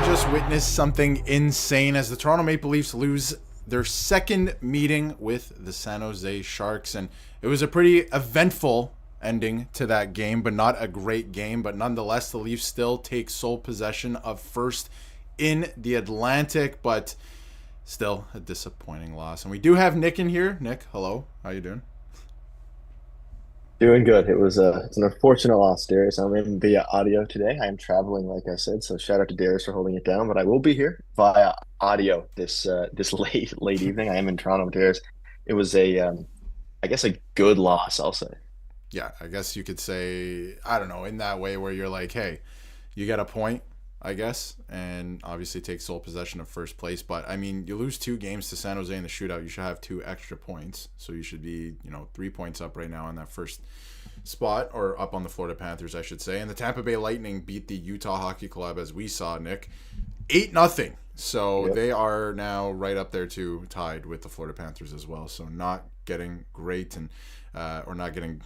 just witnessed something insane as the Toronto Maple Leafs lose their second meeting with the San Jose Sharks. And it was a pretty eventful ending to that game, but not a great game. But nonetheless, the Leafs still take sole possession of first in the Atlantic, but still a disappointing loss. And we do have Nick in here. Nick, hello. How you doing? Doing good. It's an unfortunate loss, Darius. I'm in via audio today. I am traveling, like I said, so shout out to Darius for holding it down. But I will be here via audio this late evening. I am in Toronto, Darius. It was I guess a good loss, I'll say. Yeah, I guess you could say, I don't know, in that way where you're like, hey, you get a point, I guess, and obviously take sole possession of first place. But I mean, you lose two games to San Jose in the shootout, you should have two extra points. So you should be, 3 points up right now on that first spot, or up on the Florida Panthers, I should say. And the Tampa Bay Lightning beat the Utah Hockey Club, as we saw, Nick, 8-0. So Yep. they are now right up there too, tied with the Florida Panthers as well. So not getting great, and or not getting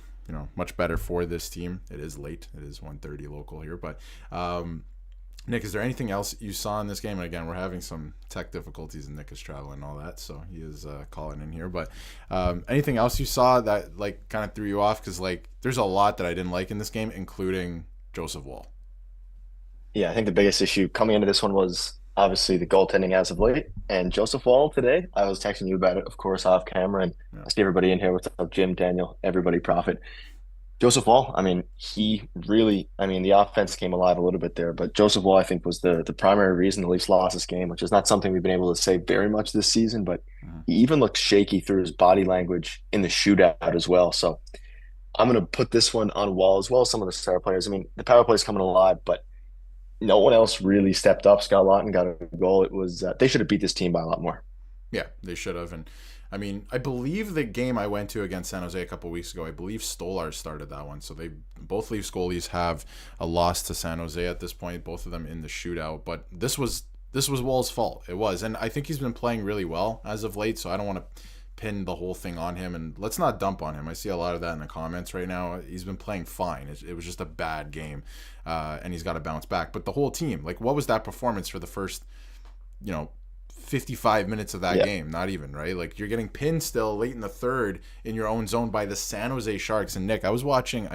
much better for this team. It is late. It is 1:30 local here, but Nick, is there anything else you saw in this game? And again, we're having some tech difficulties, and Nick is traveling and all that, so he is calling in here. But anything else you saw that like kind of threw you off? Because like there's a lot that I didn't like in this game, including Joseph Wall. Yeah, I think the biggest issue coming into this one was obviously the goaltending as of late. And Joseph Wall today, I was texting you about it, of course, off camera. And Yeah. I see everybody in here. What's up, Jim, Daniel, everybody, Profit. Joseph Wall, I mean, the offense came alive a little bit there, but Joseph Wall, I think, was the primary reason the Leafs lost this game, which is not something we've been able to say very much this season, but Mhm. he even looked shaky through his body language in the shootout as well. So I'm going to put this one on Wall as well as some of the star players. I mean, the power play is coming alive, but no one else really stepped up. Scott Lawton got a goal. It was they should have beat this team by a lot more. Yeah, they should have. And I mean, I believe the game I went to against San Jose a couple weeks ago, I believe Stolar started that one. So they both Leafs goalies have a loss to San Jose at this point, both of them in the shootout. But this was Wall's fault. It was. And I think he's been playing really well as of late, so I don't want to pin the whole thing on him, and let's not dump on him. I see a lot of that in the comments right now. He's been playing fine. It was just a bad game, and he's got to bounce back. But the whole team, like, what was that performance for the first, you know, 55 minutes of that Yeah. game? Not even, right? Like, you're getting pinned still late in the third in your own zone by the San Jose Sharks. And Nick, I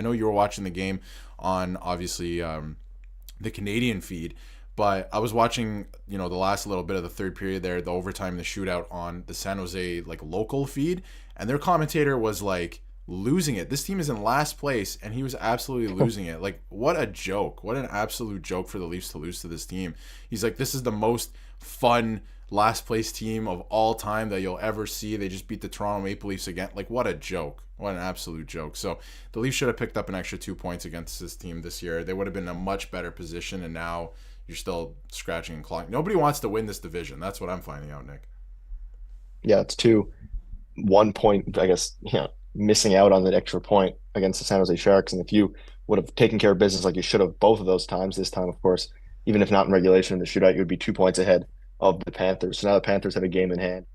know you were watching the game on obviously the Canadian feed, but I was watching, the last little bit of the third period there, the overtime, the shootout on the San Jose like local feed, and their commentator was like losing it. This team is in last place, and he was absolutely losing it. Like, what a joke! What an absolute joke for the Leafs to lose to this team. He's like, this is the most fun last place team of all time that you'll ever see. They just beat the Toronto Maple Leafs again. Like, what a joke. What an absolute joke. So the Leafs should have picked up an extra 2 points against this team this year. They would have been in a much better position, and now you're still scratching and clawing. Nobody wants to win this division. That's what I'm finding out, Nick. Yeah, it's 1 point, I guess, missing out on that extra point against the San Jose Sharks. And if you would have taken care of business like you should have both of those times, this time, of course, even if not in regulation in the shootout, you would be 2 points ahead of the Panthers. So now the Panthers have a game in hand.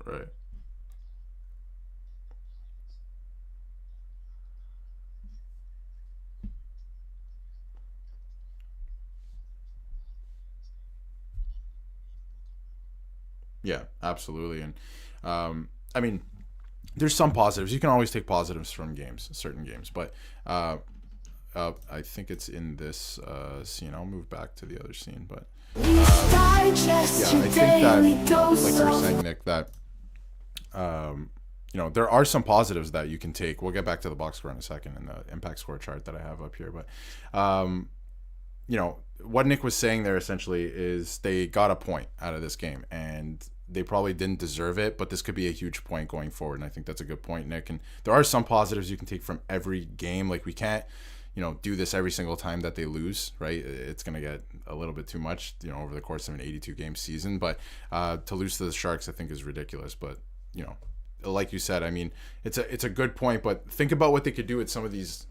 Right. Yeah, absolutely. And I mean, there's some positives. You can always take positives from games, certain games, but I think it's in this scene. I'll move back to the other scene, but yeah, I think that, like you were saying, Nick, that there are some positives that you can take. We'll get back to the box score in a second and the impact score chart that I have up here, but what Nick was saying there essentially is they got a point out of this game, and they probably didn't deserve it, but this could be a huge point going forward. And I think that's a good point, Nick. And there are some positives you can take from every game. Like, we can't, do this every single time that they lose, right? It's going to get a little bit too much, over the course of an 82 game season. But to lose to the Sharks, I think is ridiculous. But, like you said, I mean, it's a good point, but think about what they could do with some of these,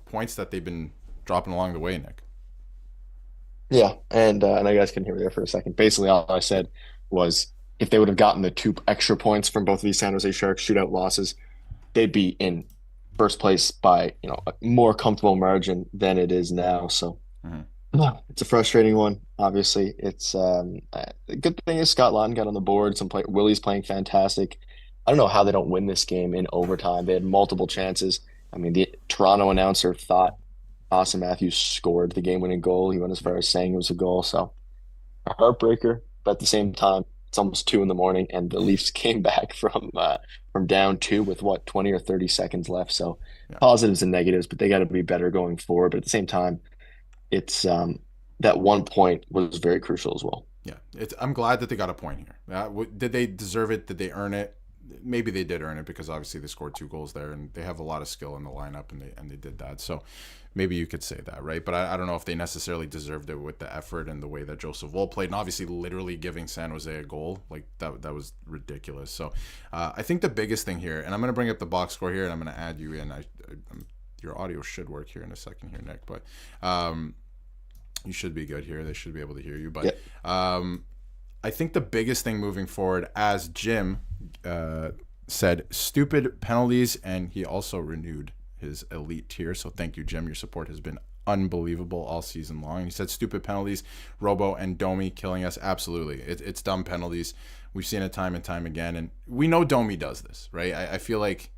points that they've been dropping along the way, Nick. Yeah, and I know you guys couldn't hear me there for a second. Basically, all I said was if they would have gotten the 2 extra points from both of these San Jose Sharks shootout losses, they'd be in first place by a more comfortable margin than it is now. So Mhm. yeah, it's a frustrating one. Obviously, it's the good thing is Scott Laughton got on the board. Willie's playing fantastic. I don't know how they don't win this game in overtime. They had multiple chances. I mean, the Toronto announcer thought Austin Matthews scored the game-winning goal. He went as far as saying it was a goal. So a heartbreaker, but at the same time, it's almost 2 in the morning, and the Leafs came back from down two with what 20 or 30 seconds left. So Yeah. positives and negatives, but they got to be better going forward. But at the same time, it's that 1 point was very crucial as well. Yeah, I'm glad that they got a point here. Did they deserve it? Did they earn it? Maybe they did earn it because obviously they scored 2 goals there, and they have a lot of skill in the lineup, and they did that. So maybe you could say that, right? But I don't know if they necessarily deserved it with the effort and the way that Joseph Woll played, and obviously literally giving San Jose a goal like that was ridiculous. So I think the biggest thing here, and I'm gonna bring up the box score here, and I'm gonna add you in. Your audio should work here in a second here, Nick, but. You should be good here. They should be able to hear you. But I think the biggest thing moving forward, as Jim said, stupid penalties, and he also renewed his elite tier. So thank you, Jim. Your support has been unbelievable all season long. He said stupid penalties, Robo and Domi killing us. Absolutely. It's dumb penalties. We've seen it time and time again. And we know Domi does this, right? I feel like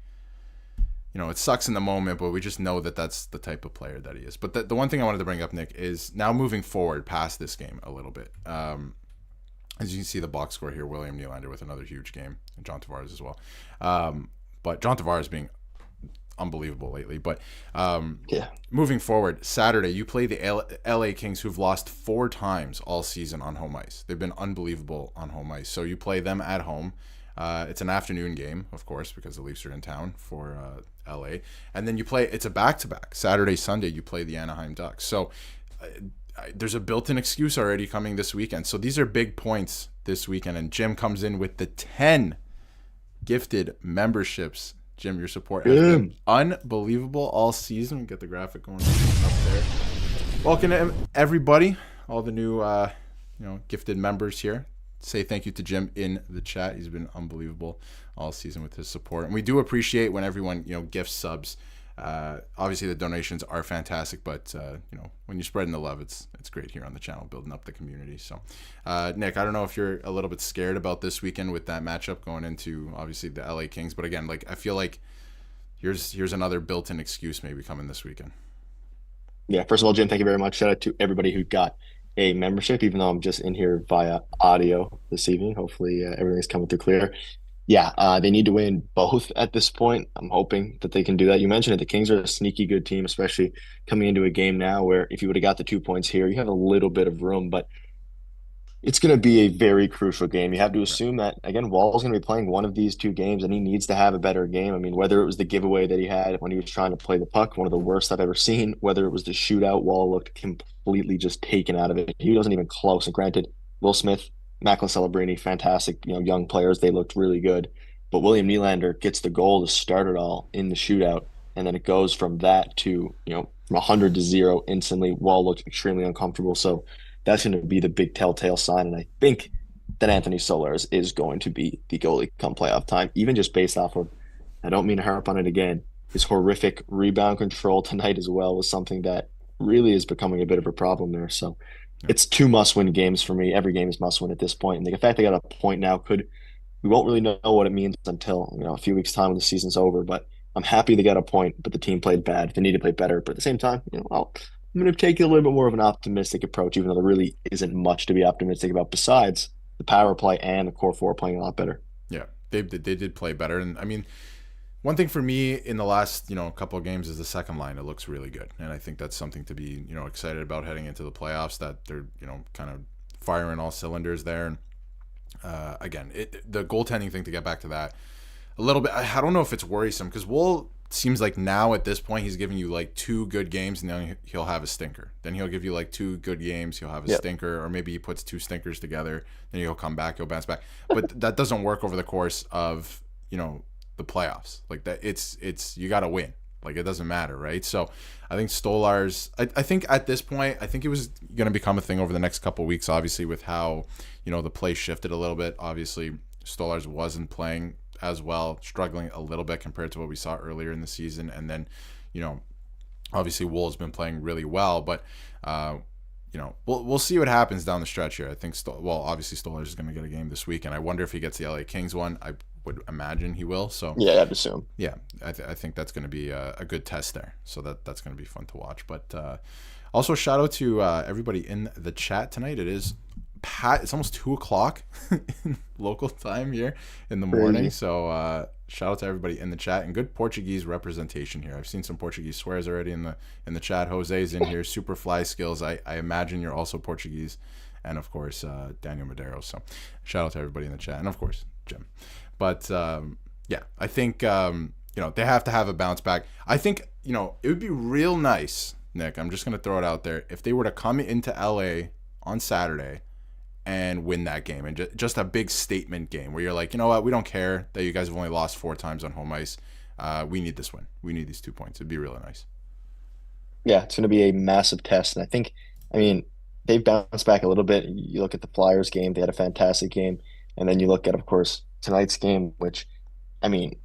it sucks in the moment, but we just know that that's the type of player that he is. But the one thing I wanted to bring up, Nick, is now moving forward past this game a little bit. As you can see, the box score here, William Nylander with another huge game, and John Tavares as well. But John Tavares being unbelievable lately. But moving forward, Saturday, you play the LA Kings, who've lost 4 times all season on home ice. They've been unbelievable on home ice. So you play them at home. It's an afternoon game, of course, because the Leafs are in town for LA. And then it's a back-to-back. Saturday, Sunday, you play the Anaheim Ducks. So there's a built-in excuse already coming this weekend. So these are big points this weekend. And Jim comes in with the 10 gifted memberships. Jim, your support has been unbelievable all season. We get the graphic going up there. Welcome to everybody, all the new gifted members here. Say thank you to Jim in the chat. He's been unbelievable all season with his support, and we do appreciate when everyone gifts subs. Obviously the donations are fantastic, but when you're spreading the love, it's great here on the channel, building up the community. So Nick, I don't know if you're a little bit scared about this weekend with that matchup going into obviously the LA Kings, but again, I feel like here's another built-in excuse maybe coming this weekend. Yeah, first of all, Jim, thank you very much. Shout out to everybody who got a membership, even though I'm just in here via audio this evening. Hopefully everything's coming through clear. Yeah, they need to win both at this point. I'm hoping that they can do that. You mentioned it. The Kings are a sneaky good team, especially coming into a game now where if you would have got the 2 points here, you have a little bit of room, but it's going to be a very crucial game. You have to assume that, again, Wall's going to be playing one of these 2 games, and he needs to have a better game. I mean, whether it was the giveaway that he had when he was trying to play the puck, one of the worst I've ever seen, whether it was the shootout, Wall looked completely just taken out of it. He wasn't even close. And granted, Will Smith, Macklin Celebrini, fantastic, young players. They looked really good. But William Nylander gets the goal to start it all in the shootout, and then it goes from that to, from 100 to 0 instantly. Wall looked extremely uncomfortable. So that's going to be the big telltale sign. And I think that Anthony Solars is going to be the goalie come playoff time, even just based off of, I don't mean to harp on it again, his horrific rebound control tonight as well was something that really is becoming a bit of a problem there. So it's 2 must-win games for me. Every game is must-win at this point. And the fact they got a point now we won't really know what it means until, a few weeks' time when the season's over. But I'm happy they got a point, but the team played bad. They need to play better. But at the same time, I'm going to take a little bit more of an optimistic approach, even though there really isn't much to be optimistic about besides the power play and the core 4 playing a lot better. Yeah, they did play better. And I mean, one thing for me in the last, couple of games is the second line. It looks really good. And I think that's something to be, excited about heading into the playoffs, that they're, kind of firing all cylinders there. And again, the goaltending thing, to get back to that a little bit, I don't know if it's worrisome because Woll seems like now at this point he's giving you 2 good games and then he'll have a stinker. Then he'll give you 2 good games, he'll have a stinker, or maybe he puts 2 stinkers together, then he'll come back, he'll bounce back. But that doesn't work over the course of the playoffs. Like that, it's you got to win. Like it doesn't matter, right? So I think Stolarz. I think at this point, I think it was going to become a thing over the next couple of weeks. Obviously, with how the play shifted a little bit. Obviously, Stolarz wasn't playing as well, struggling a little bit compared to what we saw earlier in the season. And then, obviously Wool's been playing really well, but we'll see what happens down the stretch here. I think obviously Stolarz is going to get a game this week, and I wonder if he gets the LA Kings one. I would imagine he will. So Yeah, I'd assume. yeah, I think that's going to be a good test there. So that's going to be fun to watch. But also shout out to everybody in the chat tonight. It's almost 2 o'clock local time here in the morning. So shout out to everybody in the chat, and good Portuguese representation here. I've seen some Portuguese swears already in the chat. Jose's in here. Super fly skills. I imagine you're also Portuguese, and of course Daniel Medeiros. So shout out to everybody in the chat, and of course Jim. But yeah, I think they have to have a bounce back. I think it would be real nice, Nick. I'm just gonna throw it out there. If they were to come into LA on Saturday and win that game, and just a big statement game where you're like, you know what, we don't care that you guys have only lost 4 times on home ice. We need this win. We need these 2 points. It'd be really nice. Yeah, it's going to be a massive test. And I mean, they've bounced back a little bit. You look at the Flyers game, they had a fantastic game. And then you look at, of course, tonight's game, which, I mean,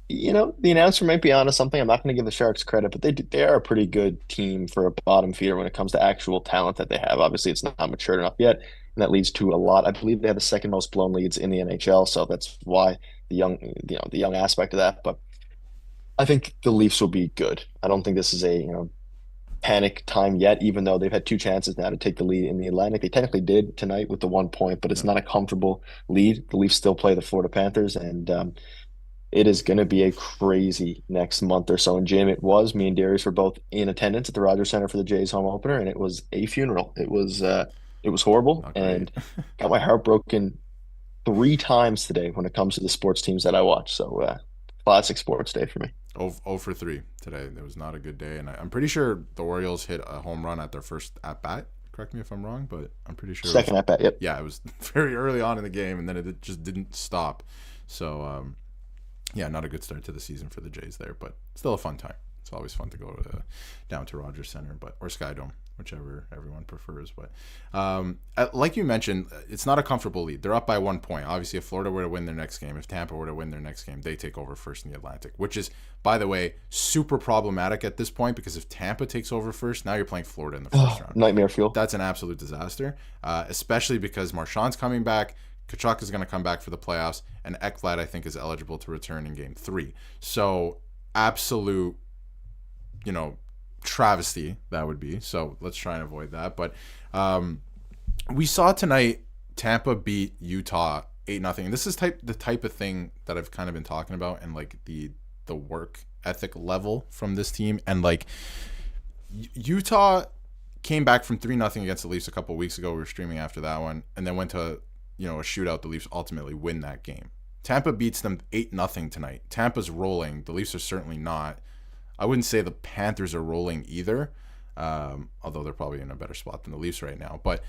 the announcer might be onto something. I'm not going to give the Sharks credit, but they are a pretty good team for a bottom feeder when it comes to actual talent that they have. Obviously, it's not matured enough yet, and that leads to a lot. I believe they have the second most blown leads in the NHL, so that's why the young aspect of that. But I think the Leafs will be good. I don't think this is a panic time yet, even though they've had 2 chances now to take the lead in the Atlantic. They technically did tonight with the 1 point, but it's not a comfortable lead. The Leafs still play the Florida Panthers, and it is going to be a crazy next month or so. And Jim, me and Darius were both in attendance at the Rogers Center for the Jays home opener, and it was a funeral. It was horrible, and got my heart broken 3 times today when it comes to the sports teams that I watch. So classic sports day for me. 0 for 3 today. It was not a good day, and I'm pretty sure the Orioles hit a home run at their first at bat. Correct me if I'm wrong, but I'm pretty sure second at bat. Yep. Yeah, it was very early on in the game, and then it just didn't stop. So yeah, not a good start to the season for the Jays there, but still a fun time. It's always fun to go down to Rogers Center, or Skydome, whichever everyone prefers. But like you mentioned, it's not a comfortable lead. They're up by 1 point. Obviously, if Florida were to win their next game, if Tampa were to win their next game, they take over first in the Atlantic, which is, by the way, super problematic at this point, because if Tampa takes over first, now you're playing Florida in the first round. Nightmare fuel. That's an absolute disaster, especially because Marchand's coming back. Kachuk is going to come back for the playoffs, and Ekblad, I think, is eligible to return in Game 3. So absolute, travesty that would be. So let's try and avoid that. But we saw tonight Tampa beat Utah 8-0. And this is the type of thing that I've kind of been talking about, and like the work ethic level from this team. And like Utah came back from 3-0 against the Leafs a couple of weeks ago. We were streaming after that one, and then went to a shootout. The Leafs ultimately win that game. Tampa beats them 8-0 tonight. Tampa's rolling. The Leafs are certainly not. I wouldn't say the Panthers are rolling either, although they're probably in a better spot than the Leafs right now. But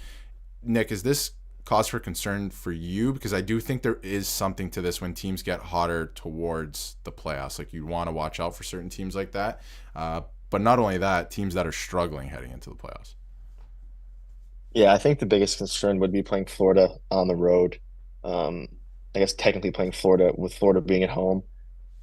Nick, is this cause for concern for you? Because I do think there is something to this when teams get hotter towards the playoffs. Like, you want to watch out for certain teams like that. But not only that, teams that are struggling heading into the playoffs. Yeah, I think the biggest concern would be playing Florida on the road. I guess technically playing Florida with Florida being at home.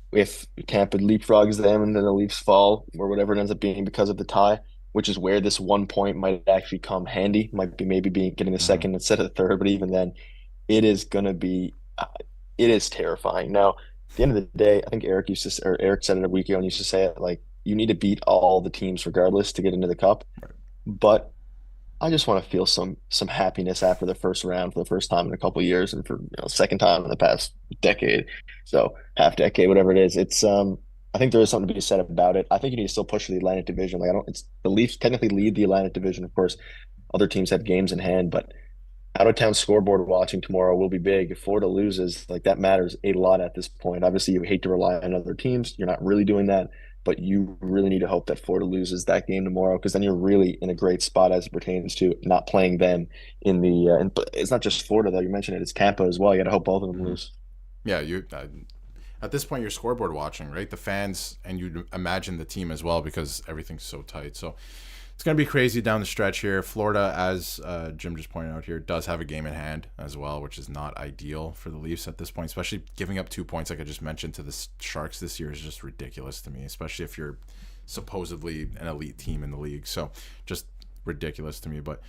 If Tampa leapfrogs them and then the Leafs fall, or whatever it ends up being because of the tie, which is where this 1 point might actually come handy. Might be maybe getting the second instead of the third, but even then, it is gonna be it is terrifying. Now, at the end of the day, I think Eric said it a week ago and used to say it, like, you need to beat all the teams regardless to get into the cup. Right. But I just want to feel some happiness after the first round for the first time in a couple of years, and for second time in the past decade, so half decade, whatever it is. It's I think there is something to be said about it. I think you need to still push for the Atlantic Division. Like, it's the Leafs technically lead the Atlantic Division. Of course, other teams have games in hand, but out of town scoreboard watching tomorrow will be big. If Florida loses, like, that matters a lot at this point. Obviously, you hate to rely on other teams. You're not really doing that. But you really need to hope that Florida loses that game tomorrow, because then you're really in a great spot as it pertains to not playing them in the. But it's not just Florida though. You mentioned it; it's Tampa as well. You got to hope both of them lose. Yeah, at this point you're scoreboard watching, right? The fans, and you imagine the team as well because everything's so tight. So it's going to be crazy down the stretch here. Florida, as Jim just pointed out here, does have a game in hand as well, which is not ideal for the Leafs at this point, especially giving up 2 points, like I just mentioned, to the Sharks this year is just ridiculous to me, especially if you're supposedly an elite team in the league. So just ridiculous to me. But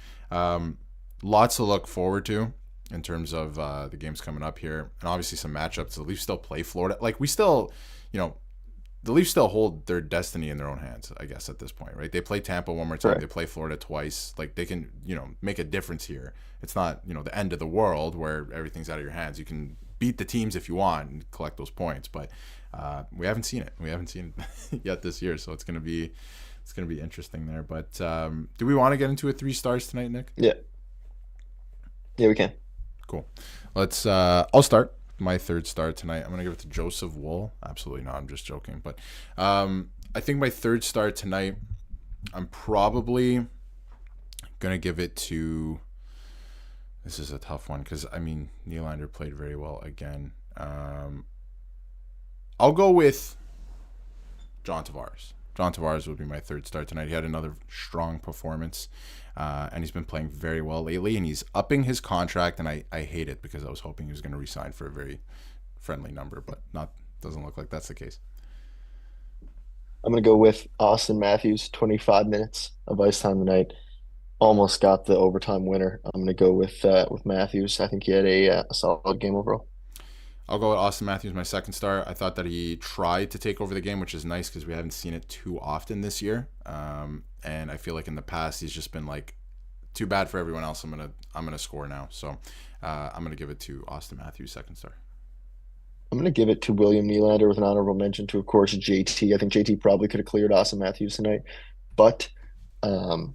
lots to look forward to in terms of the games coming up here. And obviously some matchups. The Leafs still play Florida. Like, we still, you know, the Leafs still hold their destiny in their own hands, I guess, at this point, right? They play Tampa one more time. Right. They play Florida twice. Like, they can, make a difference here. It's not, the end of the world where everything's out of your hands. You can beat the teams if you want and collect those points, but we haven't seen it. We haven't seen it yet this year, so it's gonna be interesting there. But do we want to get into a 3 stars tonight, Nick? Yeah. Yeah, we can. Cool. Let's. I'll start my 3rd star tonight. I'm gonna give it to Joseph Woll. Absolutely not. I'm just joking. But I think my 3rd star tonight, I'm probably gonna give it to. This is a tough one because Nylander played very well again. I'll go with John Tavares. John Tavares would be my 3rd star tonight. He had another strong performance, and he's been playing very well lately, and he's upping his contract, and I hate it because I was hoping he was going to resign for a very friendly number, but doesn't look like that's the case. I'm going to go with Austin Matthews, 25 minutes of ice time tonight. Almost got the overtime winner. I'm going to go with Matthews. I think he had a solid game overall. I'll go with Austin Matthews, my 2nd star. I thought that he tried to take over the game, which is nice because we haven't seen it too often this year. And I feel like in the past he's just been like, too bad for everyone else. I'm gonna score now. So I'm gonna give it to Austin Matthews, 2nd star. I'm going to give it to William Nylander with an honorable mention to, of course, JT. I think JT probably could have cleared Austin Matthews tonight, but I'm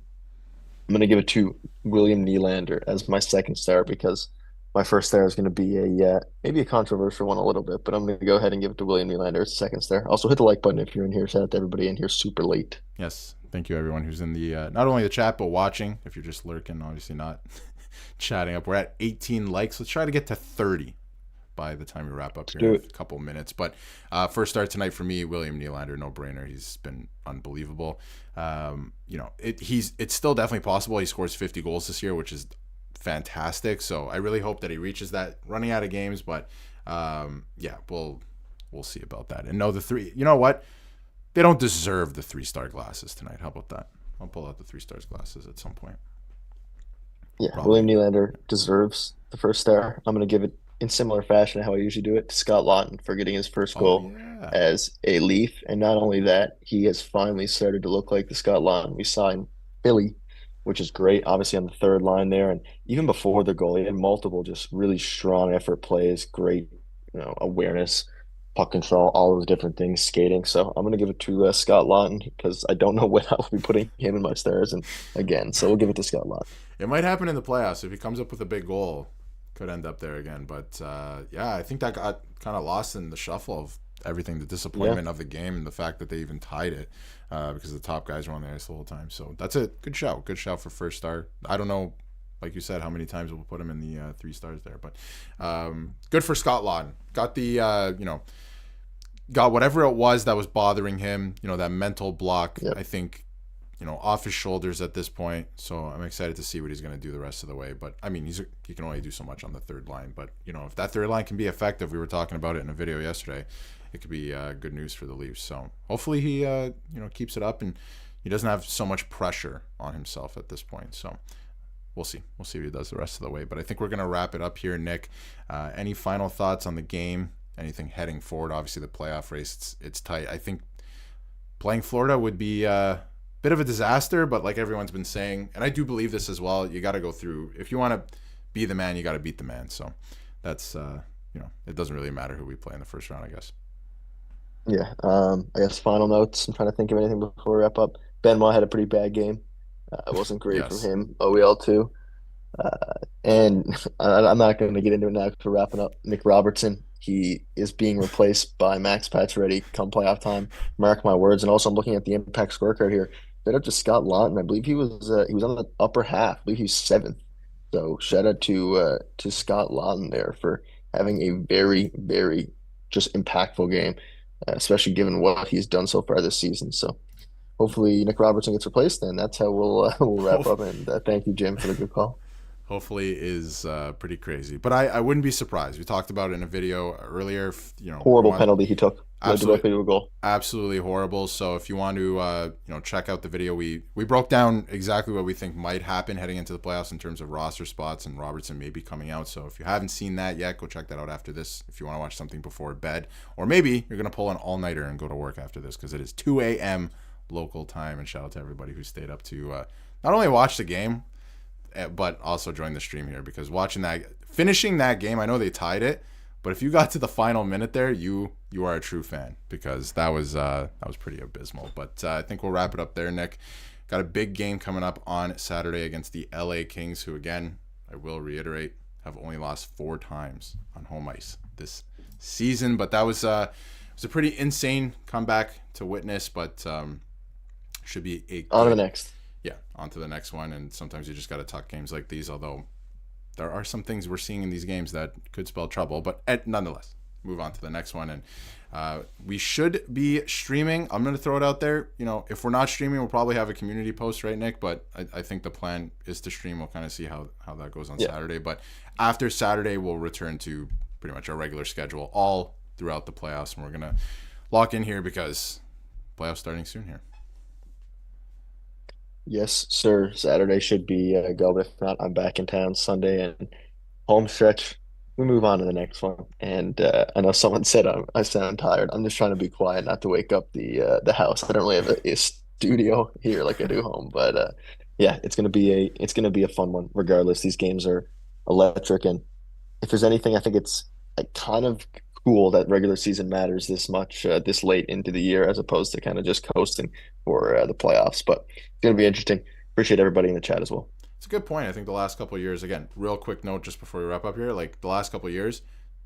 going to give it to William Nylander as my 2nd star because my 1st star is going to be maybe a controversial one a little bit, but I'm going to go ahead and give it to William Nylander as 2nd star. Also, hit the like button if you're in here. Shout out to everybody in here super late. Yes, thank you everyone who's in the not only the chat but watching. If you're just lurking, obviously not chatting up. We're at 18 likes. Let's try to get to 30 by the time we wrap up here in a couple minutes. But 1st star tonight for me, William Nylander, no brainer. He's been unbelievable. It's still definitely possible he scores 50 goals this year, which is fantastic. So I really hope that he reaches that. Running out of games, but we'll see about that. And no, the 3. You know what? They don't deserve the 3-star glasses tonight. How about that? I'll pull out the 3 stars glasses at some point. Yeah, Probably. William Nylander deserves the 1st star. I'm going to give it in similar fashion to how I usually do it to Scott Laughton for getting his first goal as a Leaf. And not only that, he has finally started to look like the Scott Laughton we saw in Philly, which is great. Obviously on the 3rd line there, and even before the goal, he had multiple just really strong effort plays, great awareness, puck control, all those different things, skating. So I'm going to give it to Scott Laughton because I don't know when I'll be putting him in my stars and again. So we'll give it to Scott Laughton. It might happen in the playoffs if he comes up with a big goal. Could end up there again, but I think that got kind of lost in the shuffle of everything, the disappointment of the game, and the fact that they even tied it because the top guys were on the ice the whole time. So that's a good shout for 1st star. I don't know, like you said, how many times we'll put him in the 3 stars there, but good for Scott Laughton. Got the got whatever it was that was bothering him, that mental block. I think. Off his shoulders at this point. So I'm excited to see what he's going to do the rest of the way. But he can only do so much on the 3rd line. But if that 3rd line can be effective, we were talking about it in a video yesterday, it could be good news for the Leafs. So hopefully he keeps it up and he doesn't have so much pressure on himself at this point. So we'll see what he does the rest of the way. But I think we're going to wrap it up here, Nick. Any final thoughts on the game? Anything heading forward? Obviously the playoff race, it's tight. I think playing Florida would be bit of a disaster, but like everyone's been saying, and I do believe this as well, you got to go through. If you want to be the man, you got to beat the man. So that's it doesn't really matter who we play in the 1st round, I guess. Yeah. I guess final notes. I'm trying to think of anything before we wrap up. Benoit had a pretty bad game. It wasn't great from him. OEL too. And I'm not going to get into it now because we're wrapping up. Nick Robertson, he is being replaced by Max Pacioretty come playoff time. Mark my words. And also, I'm looking at the impact scorecard here. Shout out to Scott Laughton. I believe he was on the upper half. I believe he's 7th. So shout out to Scott Laughton there for having a very, very just impactful game, especially given what he's done so far this season. So hopefully Nick Robertson gets replaced, and that's how we'll wrap up. And thank you, Jim, for the good call. Hopefully is pretty crazy, but I wouldn't be surprised. We talked about it in a video earlier. We Horrible want penalty he took. Led directly to a goal. absolutely horrible. So if you want to check out the video, we broke down exactly what we think might happen heading into the playoffs in terms of roster spots, and Robertson may be coming out. So if you haven't seen that yet, go check that out after this if you want to watch something before bed, or maybe you're gonna pull an all-nighter and go to work after this because it is 2 a.m. local time. And shout out to everybody who stayed up to not only watch the game but also join the stream here, because finishing that game, I know they tied it, but if you got to the final minute there, you are a true fan, because that was pretty abysmal. But I think we'll wrap it up there, Nick. Got a big game coming up on Saturday against the LA Kings, who, again, I will reiterate, have only lost 4 times on home ice this season. But that was a pretty insane comeback to witness, but should be on to the next. Yeah, on to the next one. And sometimes you just got to tuck games like these, although there are some things we're seeing in these games that could spell trouble. But nonetheless, move on to the next one. And we should be streaming. I'm going to throw it out there. If we're not streaming, we'll probably have a community post, right, Nick? But I think the plan is to stream. We'll kind of see how that goes on Saturday. But after Saturday, we'll return to pretty much our regular schedule all throughout the playoffs. And we're going to lock in here because playoffs starting soon here. Yes, sir. Saturday should be a go, but if not, I'm back in town Sunday and home stretch. We move on to the next one. And I know someone said I sound tired. I'm just trying to be quiet, not to wake up the house. I don't really have a studio here like I do home, but yeah, it's gonna be a fun one. Regardless, these games are electric, and if there's anything, I think it's like kind of cool that regular season matters this much this late into the year, as opposed to kind of just coasting for the playoffs. But it's going to be interesting. Appreciate everybody in the chat as well. It's a good point. I think the last couple of years, again, real quick note just before we wrap up here, like the last couple of years,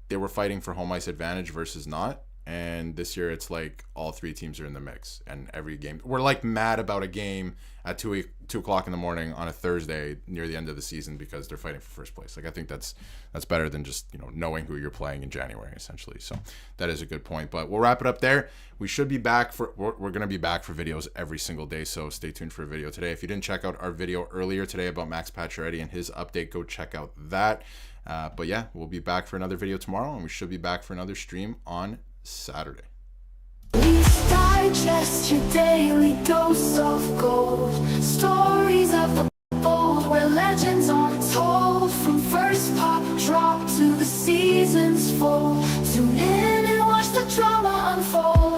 they were fighting for home ice advantage versus not. And this year it's like all 3 teams are in the mix, and every game we're like mad about a game at 2 o'clock in the morning on a Thursday near the end of the season because they're fighting for first place. Like, I think that's better than just knowing who you're playing in January, essentially. So that is a good point. But we'll wrap it up there. We should be back we're going to be back for videos every single day, so stay tuned for a video today. If you didn't check out our video earlier today about Max Pacioretty and his update, go check out that. But yeah, we'll be back for another video tomorrow, and we should be back for another stream on Saturday. Please digest your daily dose of gold. Stories of the bold where legends are told. From first pop drop to the season's fall. Tune in and watch the drama unfold.